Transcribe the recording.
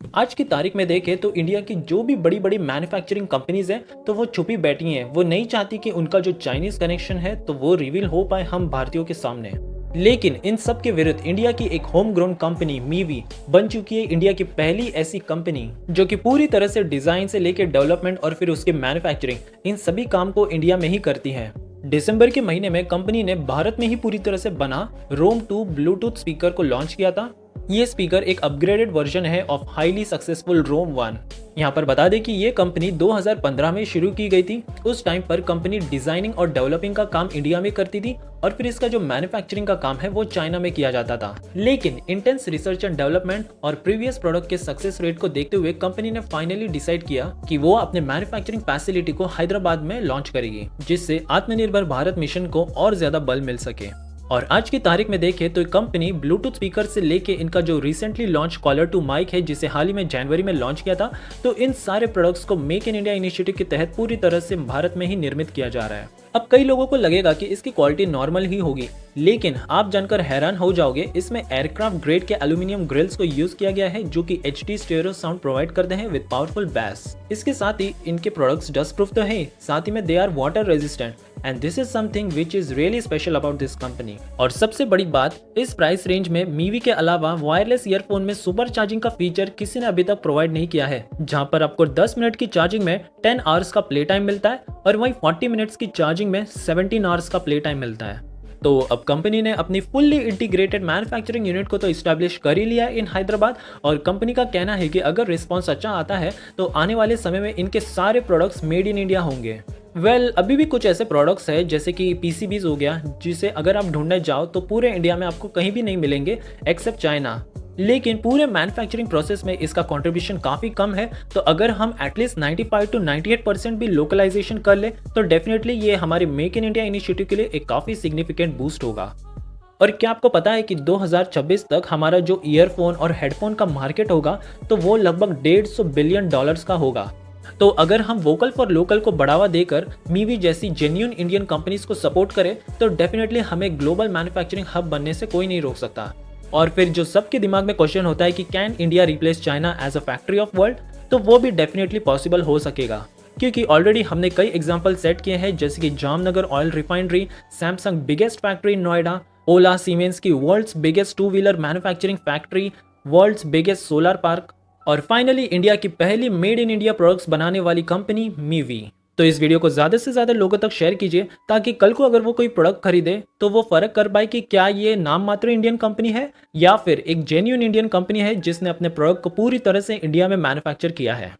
आज की तारीख में देखें तो इंडिया की जो भी बड़ी बड़ी मैन्युफैक्चरिंग कंपनीज हैं तो वो छुपी बैठी हैं। वो नहीं चाहती कि उनका जो चाइनीज कनेक्शन है तो वो रिवील हो पाए हम भारतीयों के सामने। लेकिन इन सब के विरुद्ध इंडिया की एक होम ग्रोन कंपनी मीवी बन चुकी है इंडिया की पहली ऐसी कंपनी जो कि पूरी तरह से डिजाइन से लेकर डेवलपमेंट और फिर उसके मैन्युफैक्चरिंग इन सभी काम को इंडिया में ही करती है। दिसंबर के महीने में कंपनी ने भारत में ही पूरी तरह से बना रोम 2 ब्लूटूथ स्पीकर को लॉन्च किया था। ये स्पीकर एक अपग्रेडेड वर्जन है ऑफ हाईली सक्सेसफुल रोम 1। यहाँ पर बता दें कि ये कंपनी 2015 में शुरू की गई थी। उस टाइम पर कंपनी डिजाइनिंग और डेवलपिंग का काम इंडिया में करती थी और फिर इसका जो मैन्युफैक्चरिंग का काम है वो चाइना में किया जाता था। लेकिन इंटेंस रिसर्च एंड डेवलपमेंट और प्रीवियस प्रोडक्ट के सक्सेस रेट को देखते हुए कंपनी ने फाइनली डिसाइड किया कि वो अपने मैन्युफैक्चरिंग फैसिलिटी को हैदराबाद में लॉन्च करेगी, जिससे आत्मनिर्भर भारत मिशन को और ज्यादा बल मिल सके। और आज की तारीख में देखें तो कंपनी ब्लूटूथ स्पीकर से लेके इनका जो रिसेंटली लॉन्च कॉलर टू माइक है जिसे हाल ही में जनवरी में लॉन्च किया था, तो इन सारे प्रोडक्ट्स को मेक इन इंडिया इनिशिएटिव के तहत पूरी तरह से भारत में ही निर्मित किया जा रहा है। अब कई लोगों को लगेगा कि इसकी क्वालिटी नॉर्मल ही होगी, लेकिन आप जानकर हैरान हो जाओगे, इसमें एयरक्राफ्ट ग्रेड के एल्यूमिनियम ग्रिल्स को यूज किया गया है जो कि HD स्टेरियो साउंड प्रोवाइड करते हैं विद पावरफुल बैस। इसके साथ ही इनके प्रोडक्ट्स डस्ट प्रूफ तो है, साथ ही में they are water resistant and this is something which is really special about this company. और सबसे बड़ी बात, इस प्राइस रेंज में मीवी के अलावा वायरलेस ईयरफोन में सुपर चार्जिंग का फीचर किसी ने अभी तक प्रोवाइड नहीं किया है, जहां पर आपको 10 मिनट की चार्जिंग में 10 आवर्स का प्ले टाइम मिलता है और वहीं 40 मिनट्स की चार्जिंग में 17 आवर्स का प्ले टाइम मिलता है। तो अब कंपनी ने अपनी फुल्ली इंटीग्रेटेड मैन्युफैक्चरिंग यूनिट को तो इस्टेब्लिश कर ही लिया इन हैदराबाद, और कंपनी का कहना है कि अगर रिस्पॉन्स अच्छा आता है तो आने वाले समय में इनके सारे प्रोडक्ट्स मेड इन इंडिया होंगे। अभी भी कुछ ऐसे प्रोडक्ट्स है जैसे कि PCBs हो गया, जिसे अगर आप ढूंढने जाओ तो पूरे इंडिया में आपको कहीं भी नहीं मिलेंगे एक्सेप्ट चाइना। लेकिन पूरे मैन्युफैक्चरिंग प्रोसेस में इसका कंट्रीब्यूशन काफी कम है, तो अगर हम एटलीस्ट 95 to 98% भी लोकलाइजेशन कर ले तो डेफिनेटली ये हमारे मेक इन इंडिया इनिशिएटिव के लिए एक काफी सिग्निफिकेंट बूस्ट होगा। और क्या आपको पता है कि 2026 तक हमारा जो ईयरफोन और हेडफोन का मार्केट होगा तो वो लगभग $150 बिलियन का होगा। तो अगर हम वोकल फॉर लोकल को बढ़ावा देकर मीवी जैसी जेन्युइन इंडियन कंपनीज को सपोर्ट करें तो डेफिनेटली हमें ग्लोबल मैन्युफैक्चरिंग हब बनने से कोई नहीं रोक सकता। और फिर जो सबके दिमाग में क्वेश्चन होता है कि can India replace China as a factory of world, तो वो भी डेफिनेटली पॉसिबल हो सकेगा, क्योंकि ऑलरेडी हमने कई एग्जांपल सेट किए हैं जैसे कि Jamnagar oil refinery, Samsung biggest factory in Noida, Ola Siemens की world's biggest 2 wheeler manufacturing factory, world's biggest solar park, और फाइनली इंडिया की पहली मेड इन इंडिया प्रोडक्ट्स बनाने वाली कंपनी मीवी। तो इस वीडियो को ज्यादा से ज्यादा लोगों तक शेयर कीजिए ताकि कल को अगर वो कोई प्रोडक्ट खरीदे तो वो फर्क कर पाए कि क्या ये नाम मात्र इंडियन कंपनी है या फिर एक जेन्युइन इंडियन कंपनी है जिसने अपने प्रोडक्ट को पूरी तरह से इंडिया में मैन्युफैक्चर किया है।